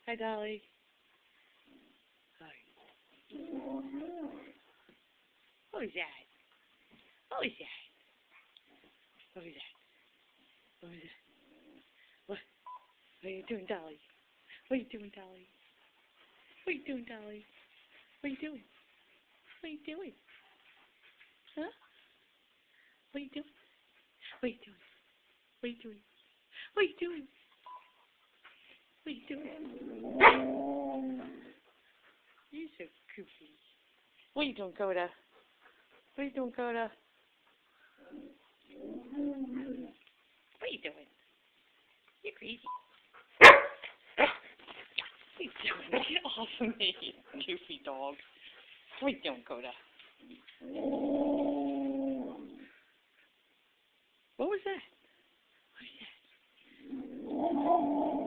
Hi, Dolly. Hi. What was that? What was that? What was that? What was that? What? What are you doing, Dolly? What are you doing, Dolly? What are you doing, Dolly? What are you doing? What are you doing? Huh? What are you doing? What are you doing? What are you doing? What are you doing? What are you doing? You're so goofy. What are you doing, Coda? What are you doing, Coda? What are you doing? You're crazy. What are you doing? Get off of me, goofy dog. What are you doing, Coda? What was that? What was that?